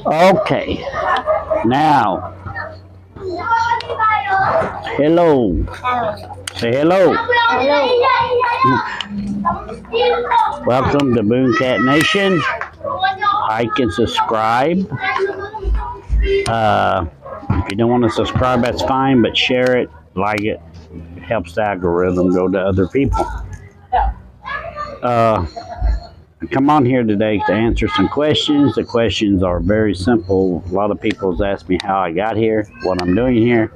Okay, now, hello. Say hello. Welcome to Booncat Nation. Like and subscribe. If you don't want to subscribe, that's fine, but share it, like it. It helps the algorithm go to other people. I come on here today to answer some questions. The questions are very simple. A lot of people have asked me how I got here, what I'm doing here,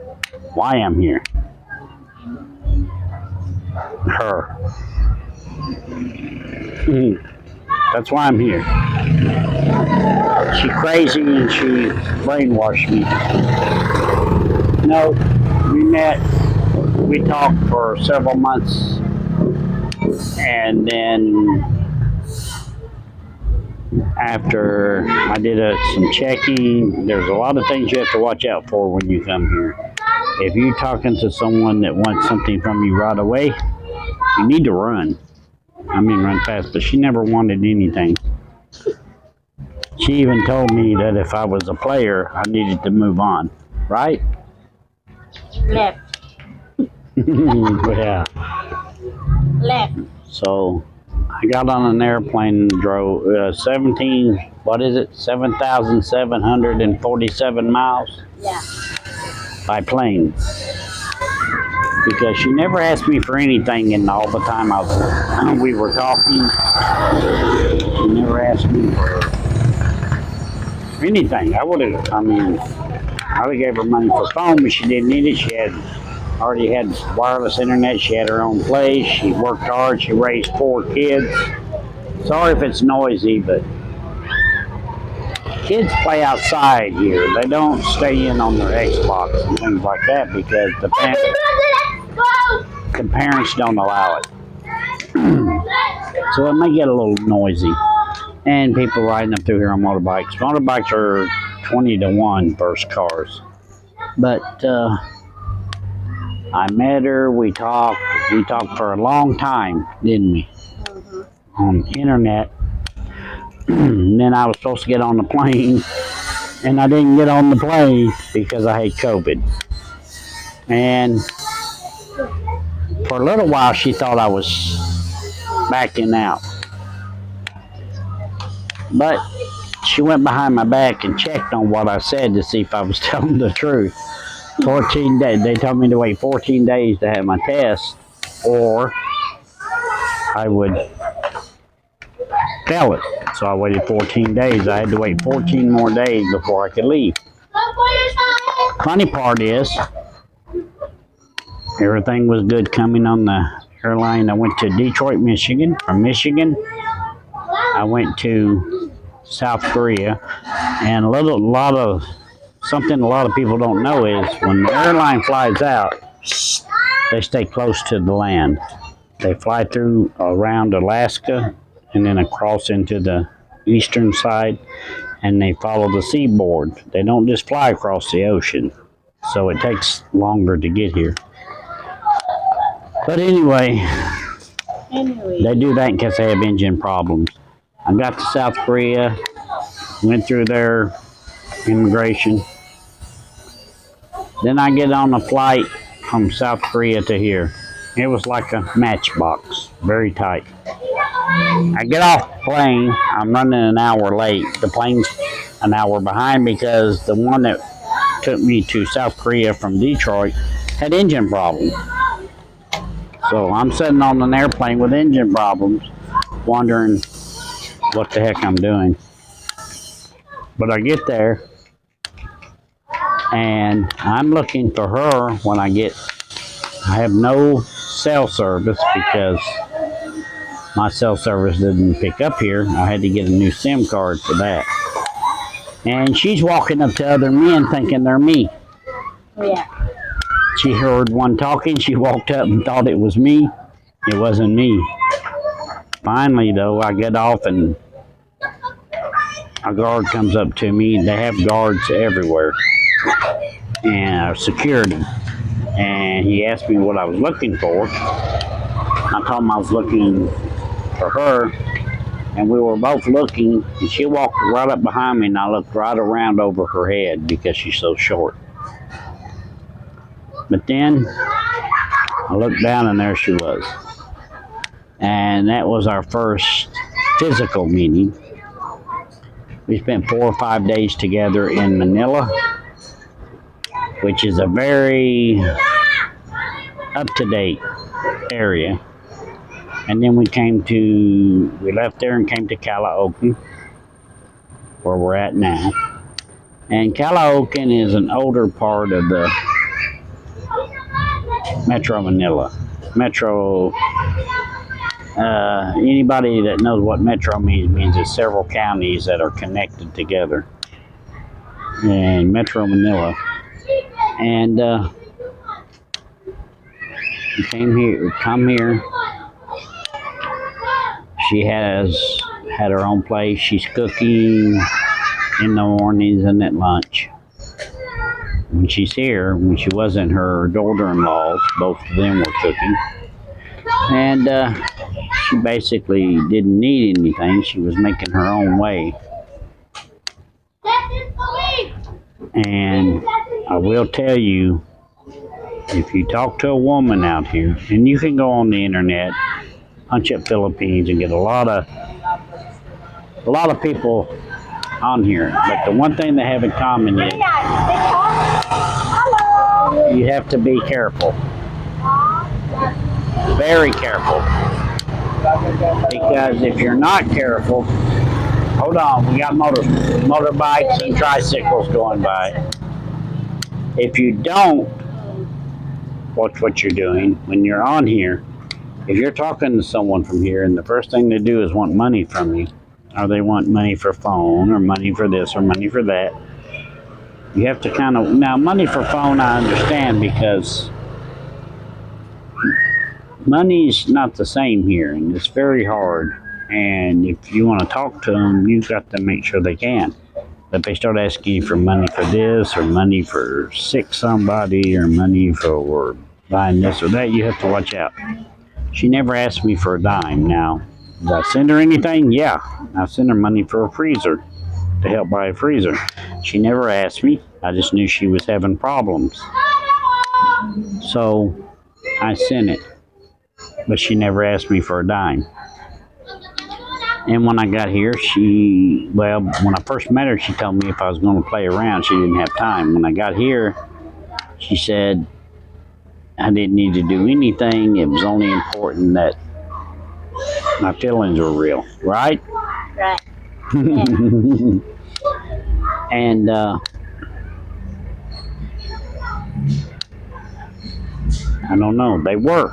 why I'm here. Her. That's why I'm here. She crazy and she brainwashed me. No, we talked for several months, and then after I did some checking, there's a lot of things you have to watch out for when you come here. If you're talking to someone that wants something from you right away, you need to run. I mean, run fast, but she never wanted anything. She even told me that if I was a player, I needed to move on, right? Left. Yeah. Left. So I got on an airplane and drove 7,747 miles Yeah. by plane. Because she never asked me for anything, and all the time we were talking, she never asked me for anything. I would have gave her money for phone, but she didn't need it. She already had wireless internet. She had her own place. She worked hard. She raised 4 kids. Sorry if it's noisy, but kids play outside here. They don't stay in on their Xbox and things like that because the parents don't allow it. So it may get a little noisy. And people riding up through here on motorbikes. Motorbikes are 20-1 versus cars. But I met her. We talked for a long time, didn't we? On the internet. And then I was supposed to get on the plane, and I didn't get on the plane because I had COVID. And for a little while, she thought I was backing out. But she went behind my back and checked on what I said to see if I was telling the truth. 14 days. They told me to wait 14 days to have my test, or I would fail it. So I waited 14 days. I had to wait 14 more days before I could leave. Funny part is, everything was good coming on the airline. I went to Detroit, Michigan. From Michigan, I went to South Korea. And something a lot of people don't know is when the airline flies out, they stay close to the land. They fly through around Alaska and then across into the eastern side, and they follow the seaboard. They don't just fly across the ocean, so it takes longer to get here. But anyway, they do that in case they have engine problems. I got to South Korea, went through their immigration. Then I get on a flight from South Korea to here. It was like a matchbox, very tight. I get off the plane, I'm running an hour late. The plane's an hour behind because the one that took me to South Korea from Detroit had engine problems. So I'm sitting on an airplane with engine problems, wondering what the heck I'm doing. But I get there, and I'm looking for her when I have no cell service because my cell service didn't pick up here. I had to get a new SIM card for that. And she's walking up to other men thinking they're me. Yeah. She heard one talking. She walked up and thought it was me. It wasn't me. Finally, though, I get off and a guard comes up to me. They have guards everywhere. And security. And he asked me what I was looking for. I told him I was looking for her. and we were both looking, and she walked right up behind me, and I looked right around over her head because she's so short. But then I looked down, and there she was. And that was our first physical meeting. We spent 4 or 5 days together in Manila, which is a very up-to-date area. And then we left there and came to Caloocan, where we're at now. And Caloocan is an older part of the Metro Manila. Metro, anybody that knows what Metro means it's several counties that are connected together. And Metro Manila. And we come here. She has had her own place. She's cooking in the mornings and at lunch. When she's here, when she wasn't, her daughter-in-laws, both of them were cooking. And she basically didn't need anything. She was making her own way. And I will tell you, if you talk to a woman out here, and you can go on the internet, punch up Philippines, and get a lot of people on here. But the one thing they have in common is you have to be careful, very careful, because if you're not careful, hold on, we got motorbikes and tricycles going by. If you don't watch what you're doing when you're on here, if you're talking to someone from here and the first thing they do is want money from you, or they want money for phone, or money for this, or money for that, you have to now money for phone I understand, because money's not the same here, and it's very hard. And if you want to talk to them, you've got to make sure they can. But they start asking you for money for this, or money for sick somebody, or money for buying this or that, you have to watch out. She never asked me for a dime. Now, did I send her anything? Yeah. I sent her money for a freezer, to help buy a freezer. She never asked me. I just knew she was having problems. So, I sent it. But she never asked me for a dime. And when I got here, when I first met her, she told me if I was going to play around, she didn't have time. When I got here, she said I didn't need to do anything. It was only important that my feelings were real. Right? Right. And I don't know, they were.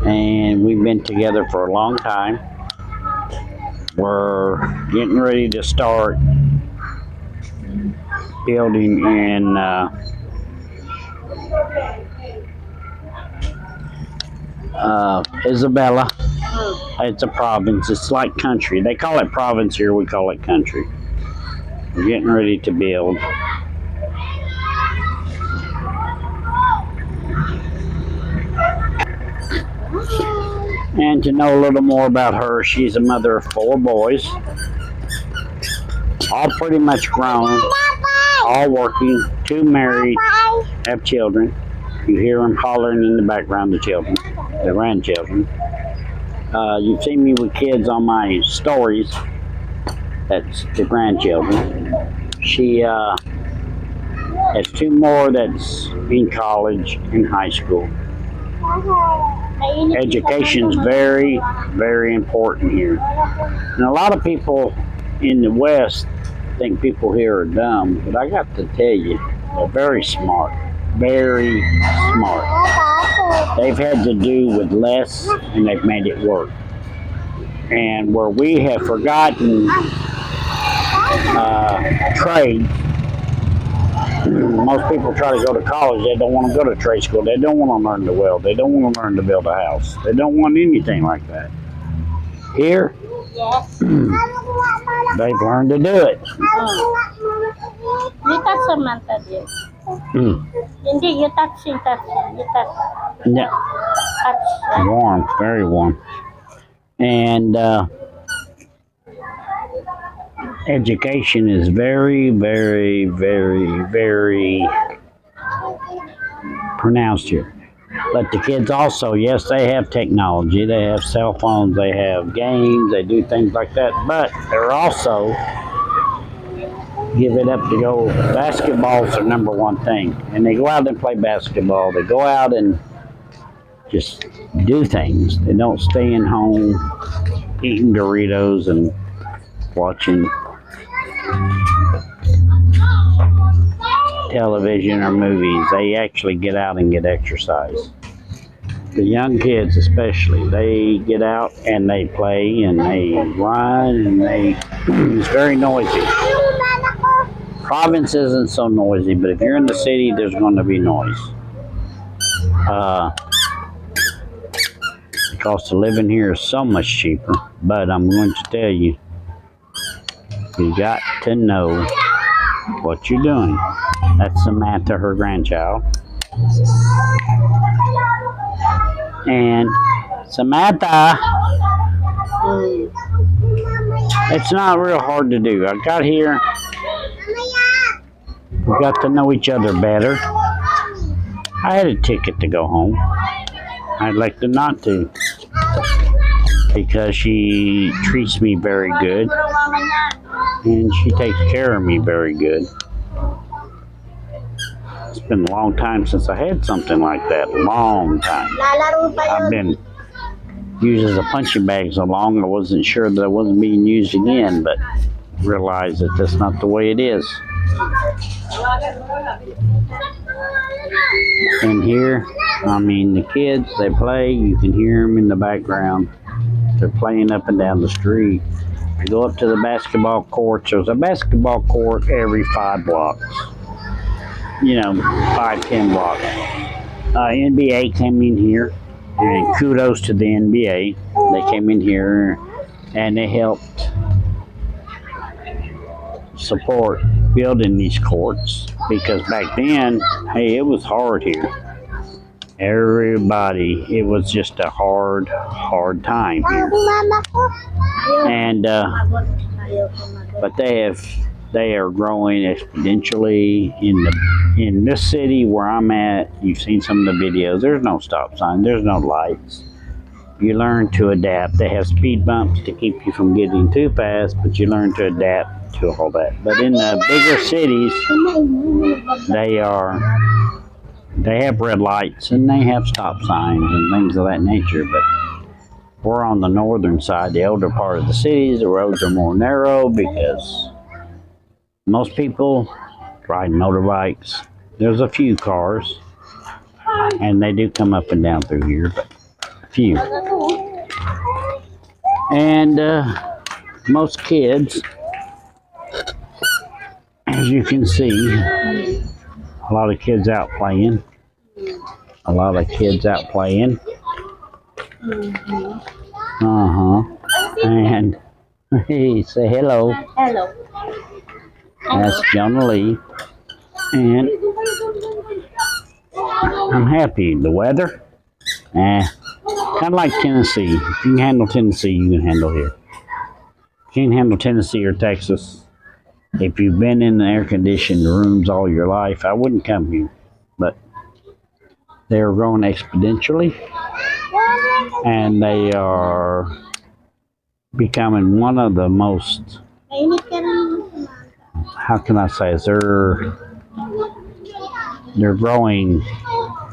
And we've been together for a long time. We're getting ready to start building in Isabela. It's a province. It's like country. They call it province here. We call it country. We're getting ready to build. And to know a little more about her, she's a mother of 4 boys, all pretty much grown, all working, 2 married, have children. You hear them hollering in the background, the children, the grandchildren. You've seen me with kids on my stories. That's the grandchildren. She has 2 more that's in college, in high school. Education's very, very important here. And a lot of people in the West think people here are dumb, but I got to tell you, they're very smart. Very smart. They've had to do with less, and they've made it work. And where we have forgotten trade, most people try to go to college. They don't want to go to trade school. They don't want to learn to weld. They don't want to learn to build a house. They don't want anything like that. Here, Yes. they've learned to do it. You touch Samantha, dear. Hindi, you touch. You touch. Yeah, Touch. warm, very warm. And education is very, very, very, very pronounced here. But the kids also, yes, they have technology. They have cell phones. They have games. They do things like that. But they're also give it up to go. Basketball's their number one thing. And they go out and play basketball. They go out and just do things. They don't stay in home eating Doritos and watching television or movies. They actually get out and get exercise. The young kids especially, they get out and they play and they run and it's very noisy. Province isn't so noisy, but if you're in the city, there's going to be noise. The cost of living here is so much cheaper, but I'm going to tell you, you got to know what you're doing. That's Samantha, her grandchild. And Samantha, it's not real hard to do. I got here, we got to know each other better. I had a ticket to go home. I'd like to not to, because she treats me very good and she takes care of me very good. It's been a long time since I had something like that. Long time. I've been used as a punching bag so long I wasn't sure that I wasn't being used again, but realized that that's not the way it is. And here, I mean, the kids, they play. You can hear them in the background. They're playing up and down the street. I go up to the basketball courts. There's a basketball court every 5 blocks. 5-10 blocks. NBA came in here, and kudos to the NBA. They came in here and they helped support building these courts, because back then, hey, it was hard here. Everybody, it was just a hard time here. And but they are growing exponentially in this city where I'm at. You've seen some of the videos. There's no stop sign. There's no lights. You learn to adapt. They have speed bumps to keep you from getting too fast, but you learn to adapt to all that. But in the bigger cities, they have red lights and they have stop signs and things of that nature. But we're on the northern side, the older part of the cities. The roads are more narrow because most people ride motorbikes. There's a few cars, and they do come up and down through here, but a few. And most kids, as you can see, a lot of kids out playing. And hey, say hello. Hello. That's Jonah Lee. And I'm happy. The weather, kind of like Tennessee. If you can handle Tennessee, you can handle here. If you can handle Tennessee or Texas, if you've been in the air-conditioned rooms all your life, I wouldn't come here. But they're growing exponentially, and they are becoming one of the most, how can I say, they're growing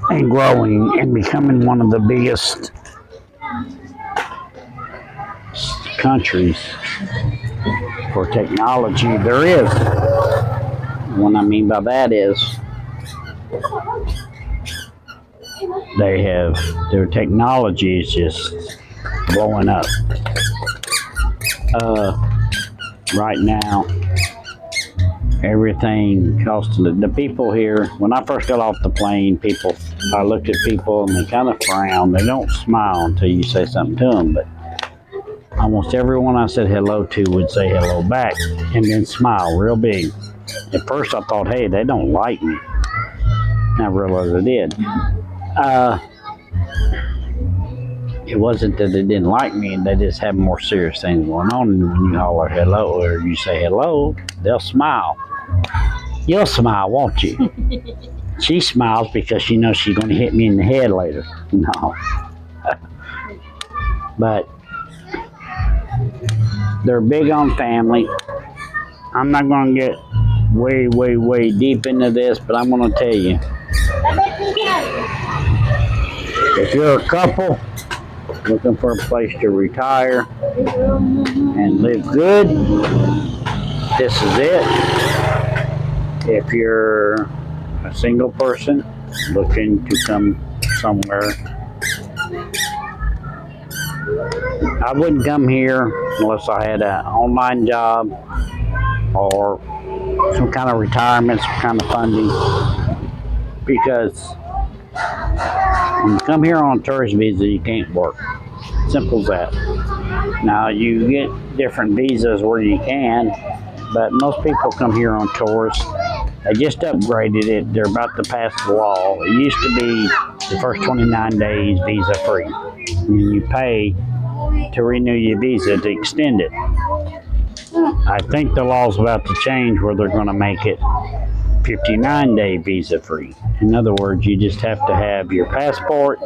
and becoming one of the biggest countries for technology there is. What I mean by that is their technology is just blowing up. Right now, everything costs. The people here, when I first got off the plane, I looked at people and they kind of frown. They don't smile until you say something to them, but almost everyone I said hello to would say hello back and then smile real big. At first I thought, hey, they don't like me. I realized I did. it wasn't that they didn't like me, they just have more serious things going on. And when you holler hello or you say hello, they'll smile. You'll smile, won't you? She smiles because she knows she's going to hit me in the head later. No. But they're big on family. I'm not going to get way deep into this, but I'm going to tell you. If you're a couple looking for a place to retire and live good, this is it. If you're a single person looking to come somewhere, I wouldn't come here unless I had an online job or some kind of retirement, some kind of funding, because when you come here on a tourist visa, you can't work. Simple as that. Now, you get different visas where you can, but most people come here on tours. They just upgraded it. They're about to pass the law. It used to be the first 29 days visa free. And you pay to renew your visa to extend it. I think the law's about to change where they're going to make it 59-day visa free. In other words, you just have to have your passport,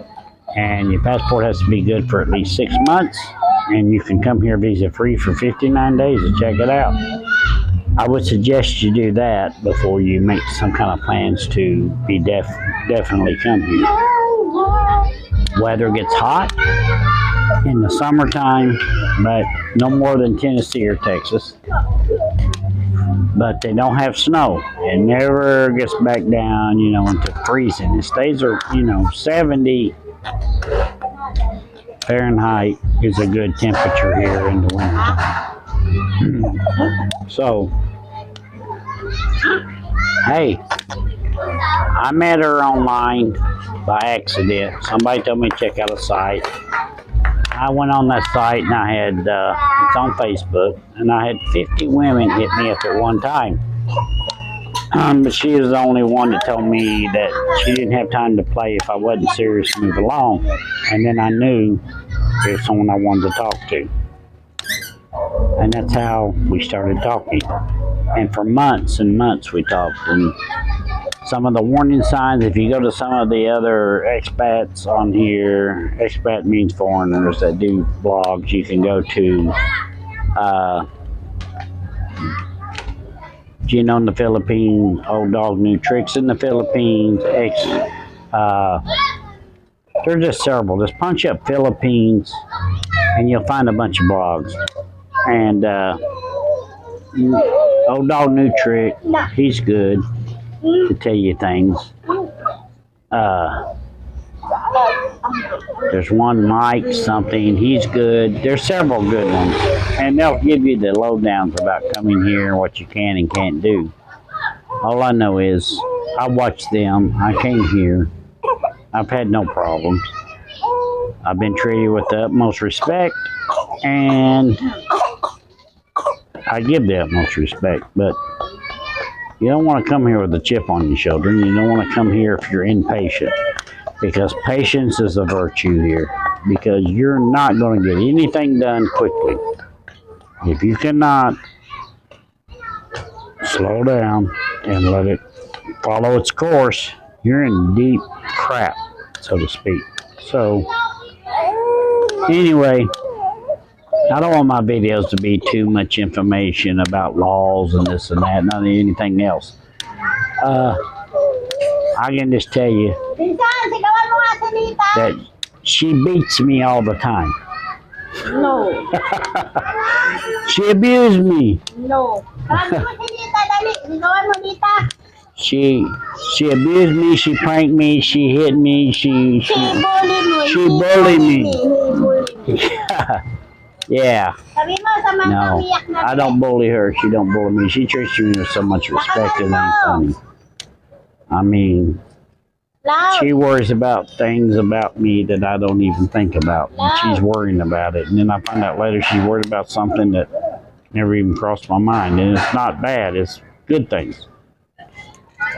and your passport has to be good for at least 6 months, and you can come here visa free for 59 days to check it out. I would suggest you do that before you make some kind of plans to be definitely come here. Weather gets hot in the summertime, but no more than Tennessee or Texas. But they don't have snow. It never gets back down, into freezing. It stays, 70 Fahrenheit is a good temperature here in the winter. So, hey, I met her online by accident. Somebody told me to check out a site. I went on that site and I had, it's on Facebook, and I had 50 women hit me up at one time. But she was the only one that told me that she didn't have time to play if I wasn't serious to move along. And then I knew it was someone I wanted to talk to. And that's how we started talking. And for months and months we talked. And some of the warning signs, if you go to some of the other expats on here, expat means foreigners that do blogs, you can go to Gino in the Philippines, Old Dog New Tricks in the Philippines, there's just several. Just punch up Philippines and you'll find a bunch of blogs. And Old Dog New Trick, he's good to tell you things. There's one Mike something, he's good. There's several good ones, and they'll give you the lowdowns about coming here and what you can and can't do. All I know is I watched them. I came here. I've had no problems. I've been treated with the utmost respect, and I give the utmost respect, but you don't want to come here with a chip on your shoulder, and you don't want to come here if you're impatient, because patience is a virtue here, because you're not going to get anything done quickly. If you cannot slow down and let it follow its course, you're in deep crap, so to speak. So, anyway, I don't want my videos to be too much information about laws and this and that, none of anything else. I can just tell you that she beats me all the time. No. She abused me. No. She abused me, she pranked me, she hit me, she bullied me. Yeah. No, I don't bully her. She don't bully me. She treats me with so much respect it ain't funny. I mean, she worries about things about me that I don't even think about. And she's worrying about it. And then I find out later she's worried about something that never even crossed my mind. And it's not bad. It's good things.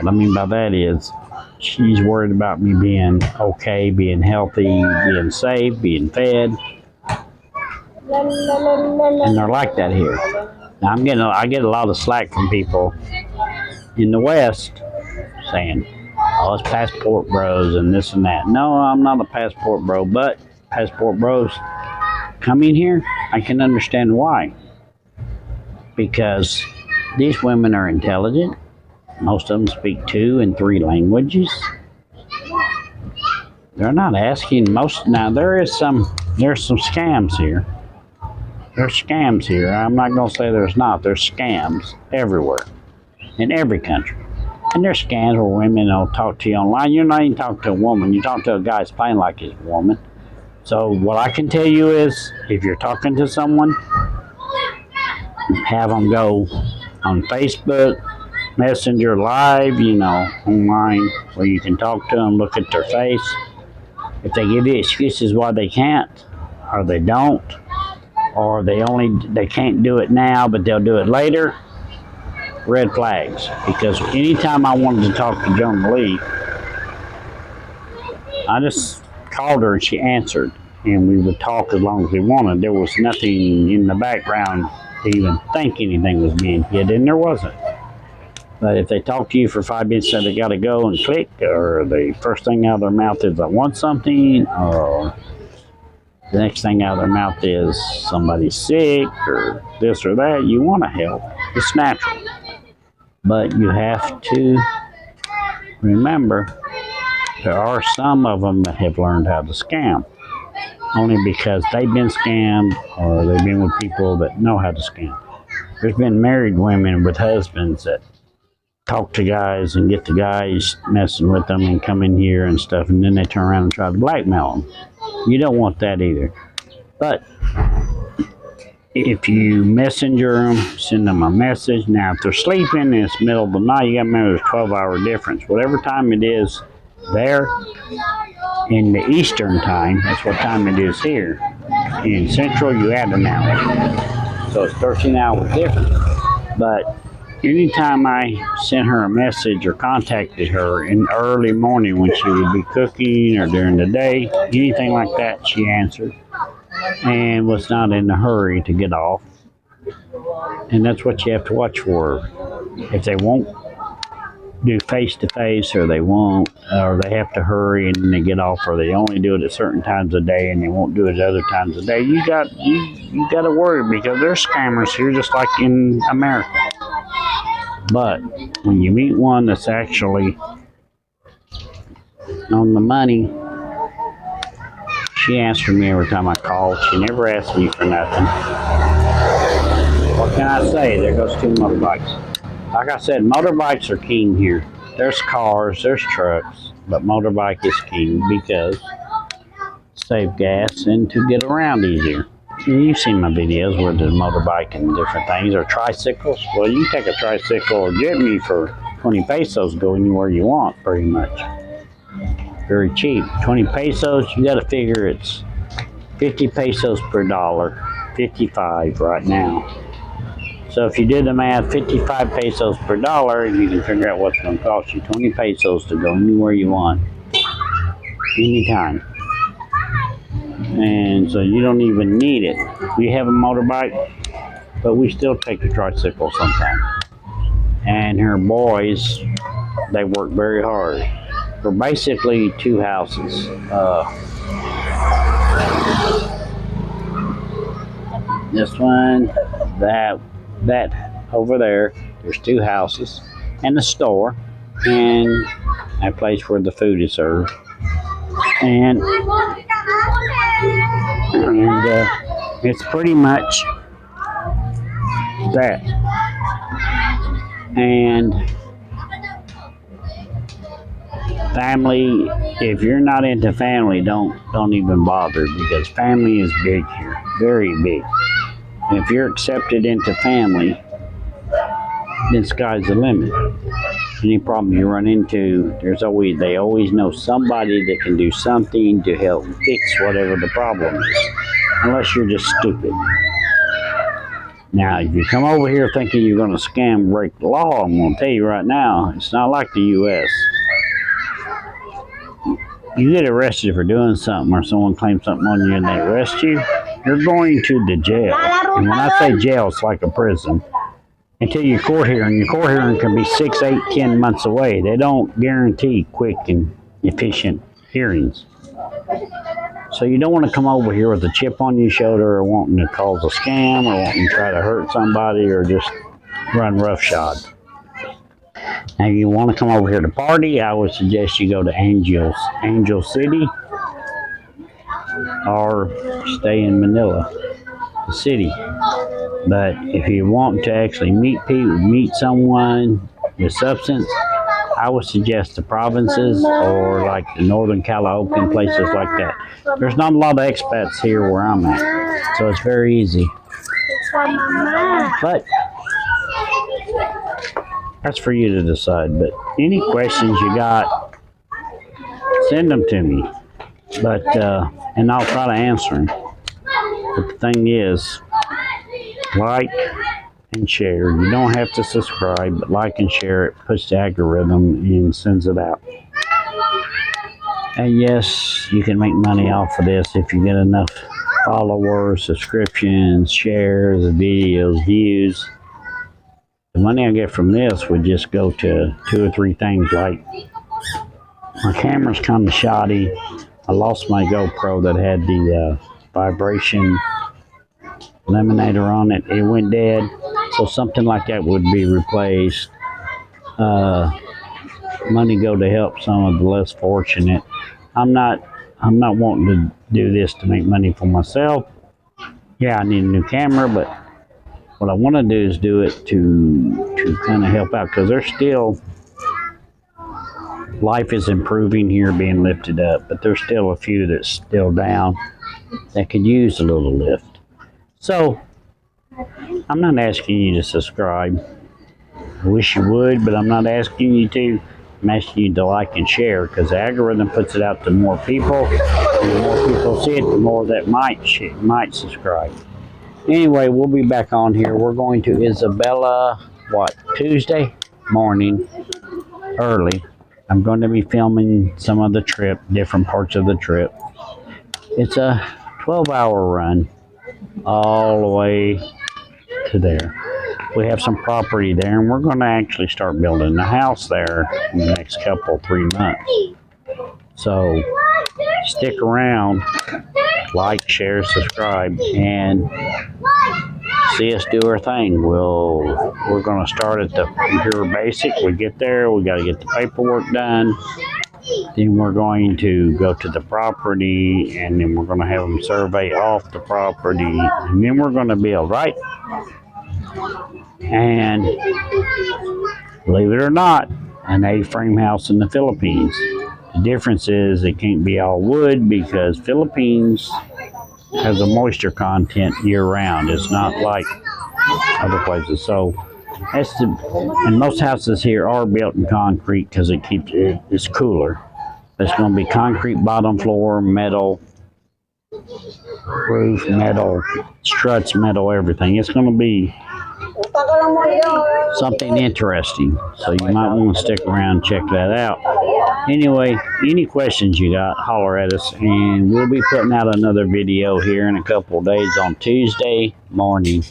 What I mean by that is, She's worried about me being okay, being healthy, being safe, being fed. And they're like that here. Now I get a lot of slack from people in the West saying, "Oh, it's passport bros and this and that." No, I'm not a passport bro, but passport bros coming here, I can understand why. Because these women are intelligent. Most of them speak 2 and 3 languages. They're not asking most. Now there's some scams here. There's scams here. I'm not going to say there's not. There's scams everywhere, in every country. And there's scams where women will talk to you online. You're not even talking to a woman. You talk to a guy playing like he's a woman. So what I can tell you is, if you're talking to someone, have them go on Facebook, Messenger Live, online, where you can talk to them, look at their face. If they give you excuses why they can't, or they don't, or they can't do it now, but they'll do it later, red flags. Because anytime I wanted to talk to Jonah Lee, I just called her and she answered, and we would talk as long as we wanted. There was nothing in the background to even think anything was being hid, and there wasn't. But if they talk to you for 5 minutes and they got to go and click, or the first thing out of their mouth is, "I want something," or the next thing out of their mouth is, "Somebody's sick," or this or that, you want to help. It's natural. But you have to remember, there are some of them that have learned how to scam. Only because they've been scammed, or they've been with people that know how to scam. There's been married women with husbands that talk to guys and get the guys messing with them and come in here and stuff, and then they turn around and try to blackmail them. You don't want that either. But if you messenger them, send them a message. Now, if they're sleeping and it's middle of the night, you got to remember there's a 12-hour difference. Whatever time it is there in the Eastern time, that's what time it is here. In Central, you add an hour. So it's 13 hours difference. But anytime I sent her a message or contacted her in the early morning when she would be cooking or during the day, anything like that, she answered and was not in a hurry to get off. And that's what you have to watch for. If they won't do face-to-face, or they won't, or they have to hurry and then they get off, or they only do it at certain times of day and they won't do it at other times of day, you got to worry, because there's scammers here just like in America. But when you meet one that's actually on the money, she answered me every time I called. She never asked me for nothing. What can I say? There goes 2 motorbikes. Like I said, motorbikes are king here. There's cars, there's trucks, but motorbike is king because save gas and to get around easier. You've seen my videos where there's motorbike and different things, or tricycles. Well, you take a tricycle or jitney for 20 pesos, go anywhere you want, pretty much. Very cheap. 20 pesos, you got to figure it's 50 pesos per dollar, 55 right now. So if you did the math, 55 pesos per dollar, you can figure out what's going to cost you 20 pesos to go anywhere you want, anytime. And so you don't even need it. We have a motorbike, but we still take a tricycle sometimes. And her boys, they work very hard. We're basically 2 houses. This one, that over there, there's 2 houses, and a store, and a place where the food is served. And it's pretty much that. And family, if you're not into family, don't even bother, because family is big here, very big. And if you're accepted into family, then sky's the limit. Any problem you run into, they always know somebody that can do something to help fix whatever the problem is, unless you're just stupid. Now, if you come over here thinking you're going to scam, break the law, I'm going to tell you right now, it's not like the U.S. you get arrested for doing something or someone claims something on you and they arrest you, you're going to the jail. And when I say jail, it's like a prison. Until your court hearing. Your court hearing can be 6, 8, 10 months away. They don't guarantee quick and efficient hearings. So you don't want to come over here with a chip on your shoulder or wanting to cause a scam or wanting to try to hurt somebody or just run roughshod. Now, if you want to come over here to party, I would suggest you go to Angel City or stay in Manila, the city. But if you want to actually meet people, meet someone with substance, I would suggest the provinces or like the Northern Caloocan, places like that. There's not a lot of expats here where I'm at, so it's very easy. But that's for you to decide. But any questions you got, send them to me. But and I'll try to answer them. But the thing is, like and share. You don't have to subscribe, but like and share it, push the algorithm and sends it out. And yes, you can make money off of this if you get enough followers, subscriptions, shares, videos, views. The money I get from this would just go to 2 or 3 things, like my camera's kind of shoddy. I lost my GoPro that had the vibration eliminator on it. It went dead, so something like that would be replaced. Money go to help some of the less fortunate. I'm not wanting to do this to make money for myself. Yeah, I need a new camera, but what I want to do is do it to kind of help out, because there's still, life is improving here, being lifted up, but there's still a few that's still down that could use a little lift. So, I'm not asking you to subscribe. I wish you would, but I'm not asking you to. I'm asking you to like and share, because the algorithm puts it out to more people. And the more people see it, the more that might subscribe. Anyway, we'll be back on here. We're going to Isabella, Tuesday morning, early. I'm going to be filming some of the trip, different parts of the trip. It's a 12-hour run all the way to there. We have some property there, and we're going to actually start building a house there in the next 3 months. So stick around, like, share, subscribe, and see us do our thing. We're going to start at the pure basic. We get there, we got to get the paperwork done. Then we're going to go to the property, and then we're going to have them survey off the property, and then we're going to build, right? And believe it or not, an A-frame house in the Philippines. The difference is it can't be all wood, because Philippines has a moisture content year-round. It's not like other places. So and most houses here are built in concrete because it's cooler. It's going to be concrete bottom floor, metal roof, metal struts, metal everything. It's going to be something interesting. So you might want to stick around and check that out. Anyway, any questions you got, holler at us, and we'll be putting out another video here in a couple of days on Tuesday morning.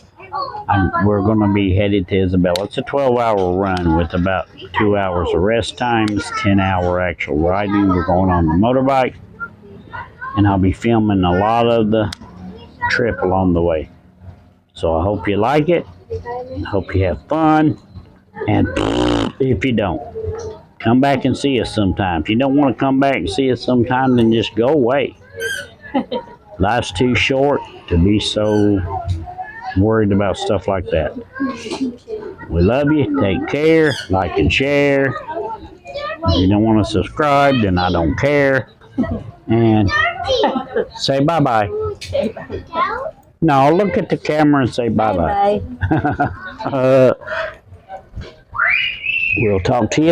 We're going to be headed to Isabella. It's a 12-hour run with about 2 hours of rest times, 10-hour actual riding. We're going on the motorbike, and I'll be filming a lot of the trip along the way. So I hope you like it. I hope you have fun. And if you don't, come back and see us sometime. If you don't want to come back and see us sometime, then just go away. Life's too short to be so worried about stuff like that. We love you. Take care. Like and share. If you don't want to subscribe, then I don't care. And say bye-bye. No, look at the camera and say bye-bye. We'll talk to you later.